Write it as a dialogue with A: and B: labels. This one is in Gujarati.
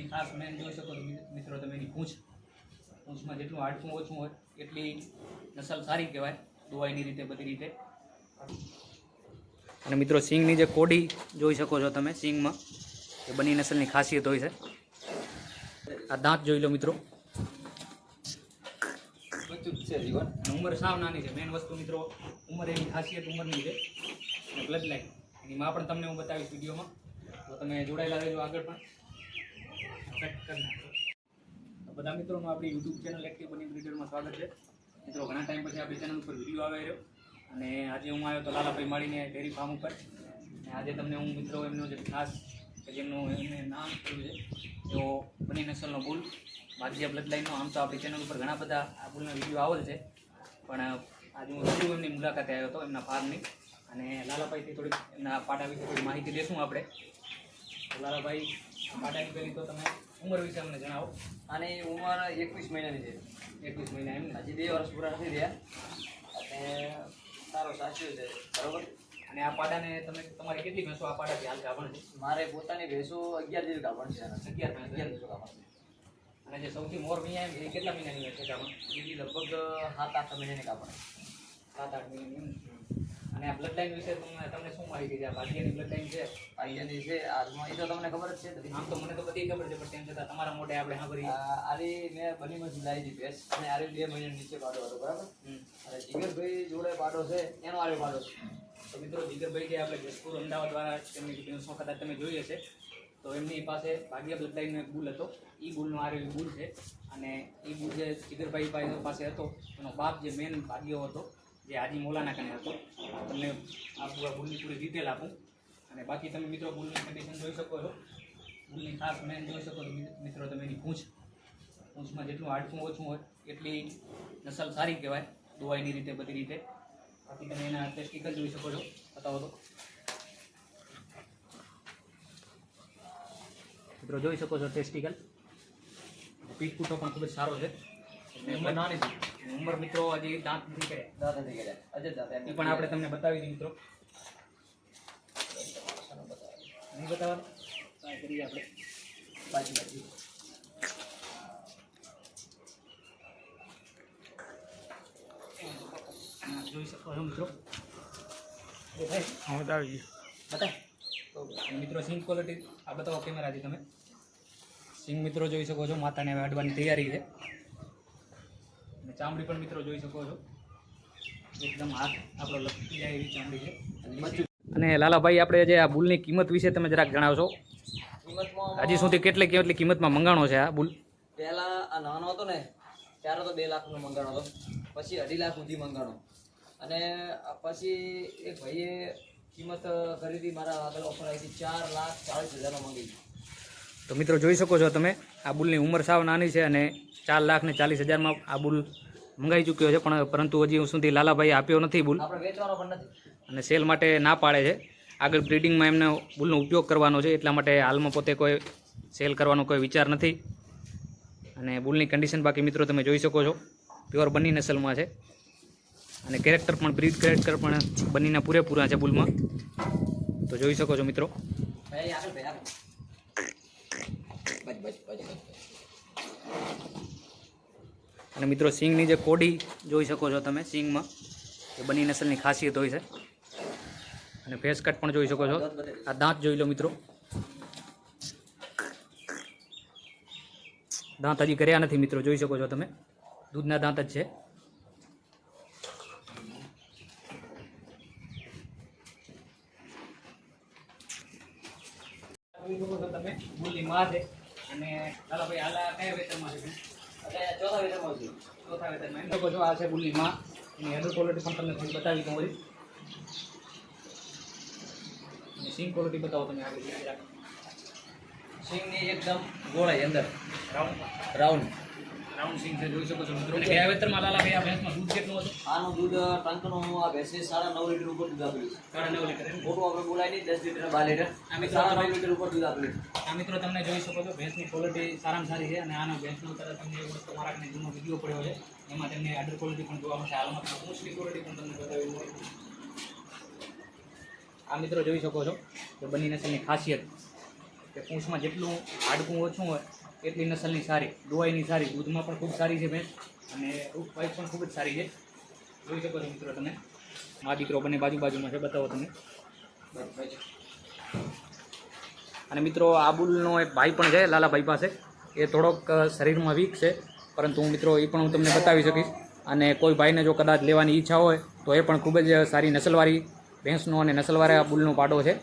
A: એની ખાસ મેન જોઈ શકો તો મિત્રો તમે એની પૂંછમાં જેટલું હાડકું ઓછું હોય એટલી નસલ સારી કહેવાય દોવાઈની રીતે બધી રીતે. અને મિત્રો સિંગની જે કોડી જોઈ શકો છો તમે સિંગમાં એ બની નસલની ખાસિયત હોય છે. આ દાંત જોઈ લો મિત્રો, ઉંમર સાવ નાની છે. મેન વસ્તુ મિત્રો ઉંમર એની ખાસિયત ઉંમરની છે. બ્લડ લાઈન એની માં પણ તમને હું બતાવીશ વિડીયોમાં, તો તમે જોડાયેલા રહેજો આગળ પણ. બધા મિત્રોનું આપણી યુટ્યુબ ચેનલ એક્ટિવ બની બ્રીડરમાં સ્વાગત છે. મિત્રો ઘણા ટાઈમ પછી આપણી ચેનલ ઉપર વિડીયો આવી રહ્યો અને આજે હું આવ્યો તો લાલાભાઈ માળીને ડેરી ફાર્મ ઉપર. અને આજે તમને હું મિત્રો એમનો જે ખાસ જેમનું એમને નામ કર્યું છે એવો બની નસલનો બુલ ભાગ્ય બ્લડ લાઈનનો. આમ તો આપણી ચેનલ ઉપર ઘણા બધા આ બુલના વિડીયો આવેલ છે, પણ આજે હું જરૂર એમની મુલાકાતે આવ્યો હતો એમના ફાર્મની. અને લાલાભાઈથી થોડીક એમના પાડા વિશે થોડી માહિતી લેશું આપણે. તો લાલાભાઈ પાડાની પહેલી તો તમે ઉંમર વિશે અમને જણાવો.
B: આની ઉંમર 21 મહિનાની છે.
A: 21 મહિના એમ?
B: હજી 2 વર્ષ પૂરા નથી થયા અને સારો સાચ્યો છે, બરાબર.
A: અને આ પાડાને તમે તમારી કેટલી ભેંસો આ પાડાથી હાલ ગાભણ છે?
B: મારે પોતાની ભેંસો 11 જેવી ગાભણ છે.
A: 11 ભેંસો ગાભણ છે. અને જે સૌથી મોર મહિના એ કેટલા મહિનાની હોય છે ગાભણ?
B: એ લગભગ 7-8 મહિનાની ગાભણ.
A: 7-8 મહિનાની. અને આ બ્લડ લાઈન વિશે તમને શું માહિતી છે? આ ભાગ્યની બ્લડ લાઈન છે?
B: ભાગ્યની છે. હાલમાં એ તો તમને ખબર જ છે.
A: આમ તો મને તો બધી ખબર છે, પણ તેમ છતાં તમારા મોઢે આપણે સાંભળી.
B: આરી મેં બનીમાંથી લાવી હતી ભેંસ અને આરી 2 મહિના નીચે પાડો હતો, બરાબર. અને જીગરભાઈ જોડે પાડો છે, એનો આરે પાડો છે.
A: તો મિત્રો જીગરભાઈ જે આપણે જસપુર અમદાવાદ વાળા તેમની ભેંસો કદાચ તમે જોઈ હશે, તો એમની પાસે ભાગ્ય બ્લડ લાઈનનો એક બુલ હતો. એ બુલનો આરે બુલ છે. અને એ બુલ જે જીગરભાઈ પાસે હતો એનો બાપ જે મેન ભાગ્યો હતો, જે હાજી મોલાના કને હતો. તમને આ બુલની પૂરી ડિટેલ આપું. અને બાકી તમે મિત્રો બુલની કન્ડિશન જોઈ શકો છો. બુલની ખાસ મેન જોઈ શકો છો મિત્રો તમે એની પૂંછમાં જેટલું હાડકું ઓછું હોય એટલી નસલ સારી કહેવાય દોવાઈની રીતે બધી રીતે. બાકી તમે એના ટેસ્ટિકલ જોઈ શકો છો. બતાવો તો મિત્રો, જોઈ શકો છો ટેસ્ટિકલ. પીઠ કૂટો પણ ખૂબ જ સારો છે.
B: ઉંમર નાની છે.
A: ઉંમર મિત્રો હજી દાંત નથી કર્યા.
B: દાંત નથી કર્યા. અજય દાંત
A: એ પણ આપણે તમને બતાવી દઈએ મિત્રો. નહીં બતાવવાનું કાંઈ કરીએ આપણે
B: બાજુ
A: જોઈ શકો છો મિત્રો. મિત્રો સિંગ ક્વોલિટી આ બતાવો કેમેરાથી તમે. સિંગ મિત્રો જોઈ શકો છો. માતાને હવે અડવાની તૈયારી છે. અને ચામડી પણ મિત્રો જોઈ શકો છો. એકદમ હાથ આપણો લપટી જાય એવી ચામડી છે. અને લાલાભાઈ આપણે જે આ બુલની કિંમત વિશે તમે જરાક જણાવશો.
B: કિંમતમાં
A: હજી સુધી કેટલી કિંમતમાં મંગાણો છે આ બુલ?
B: પહેલા આ નાનો હતો ને ત્યારે તો 2 લાખનો મંગાણો હતો, પછી 2.5 લાખ સુધી મંગાણો. અને પછી એક ભાઈએ કિંમત કરી હતી, મારા આગળ ઓફર આવી હતી 4,40,000 મંગી.
A: તો મિત્રો જોઈ શકો છો તમે, આ બુલની ઉંમર સાવ નાની છે અને 4,40,000 આ બુલ મંગાઈ ચૂક્યો છે. પણ પરંતુ હજી સુધી લાલાભાઈ આપ્યો નથી બુલ,
B: આપણે વેચવાનો પણ નથી. અને
A: સેલ માટે ના પાડે છે. આગળ બ્રીડિંગમાં એમને બુલનો ઉપયોગ કરવાનો છે, એટલા માટે હાલમાં પોતે કોઈ સેલ કરવાનો કોઈ વિચાર નથી. અને બુલની કન્ડિશન બાકી મિત્રો તમે જોઈ શકો છો, પ્યોર બની નસલમાં છે. અને કેરેક્ટર પણ બ્રીડ કેરેક્ટર પણ બનીના પૂરેપૂરા છે બુલમાં, તો જોઈ શકો છો મિત્રો. અને મિત્રો સિંગની જે કોડી જોઈ શકો છો તમે સિંગમાં, એ બની નસલની ખાસિયત હોય છે. અને ફેસ કટ પણ જોઈ શકો છો. આ દાંત જોઈ લો મિત્રો, દાંત હજી કર્યા નથી મિત્રો, જોઈ શકો છો તમે. દૂધના દાંત જ છે. તમે બુલની માં છે. અને લાલાભાઈ હાલા કયા વેતરમાં છે?
B: ચોથા વેતરમાં છે.
A: ચોથા વેતરમાં એમ શકો છો. આ છે બુલની માં. એની હેન્ડલ ક્વોલિટી પણ તમને થોડી બતાવી દઉં વળી. અને સિંગ ક્વોલિટી બતાવો તમે આગળ.
B: સિંગની એકદમ ગોળાઈ અંદર
A: રાઉન્ડ
B: રાઉન્ડ
A: સિંગ છે, જોઈ શકો છો મિત્રો. કયા વેતરમાં લાલાભાઈ આ ભેંસમાં દૂધ કેટલું હતું?
B: આનું દૂધ ટંકનું આ ભેંસે 9.5 લીટર ઉપર દૂધ આપેલું છે.
A: 9.5 લીટર.
B: ખોટું આપણે બોલાય નહીં, 10 લીટર 12 લીટર.
A: આ મિત્રો
B: 9 લીટર ઉપર દૂધ આપેલું છે.
A: આ મિત્રો તમને જોઈ શકો છો, ભેંસની ક્વોલિટી સારામાં સારી છે. અને આનો ભેંસનો તરત તમને એક વસ્તુ મારાને જૂનો વિડીયો પડ્યો છે, એમાં તમને અડર ક્વોલિટી પણ જોવા મળશે. હાલમાં પૂંછની ક્વોલિટી પણ તમને બતાવી મળે. આ મિત્રો જોઈ શકો છો કે બની નસલની ખાસિયત કે પૂંછમાં જેટલું હાડકું ઓછું હોય એટલી નસલની સારી, દોવાઈની સારી, દૂધમાં પણ ખૂબ સારી છે ભેંસ અને રૂપવાઈ પણ ખૂબ જ સારી છે. જોઈ શકો છો મિત્રો તમે. મા દીકરો બંને બાજુમાં છે, બતાવો તમે. અને મિત્રો આ બુલનો એક ભાઈ પણ છે લાલાભાઈ પાસે, એ થોડોક શરીરમાં વીક છે, પરંતુ મિત્રો એ પણ હું તમને બતાવી શકીશ. અને કોઈ ભાઈને જો કદાચ લેવાની ઈચ્છા હોય તો એ પણ ખૂબ જ સારી નસલવાળી ભેંસનો અને નસલવાળા બુલનો પાડો છે.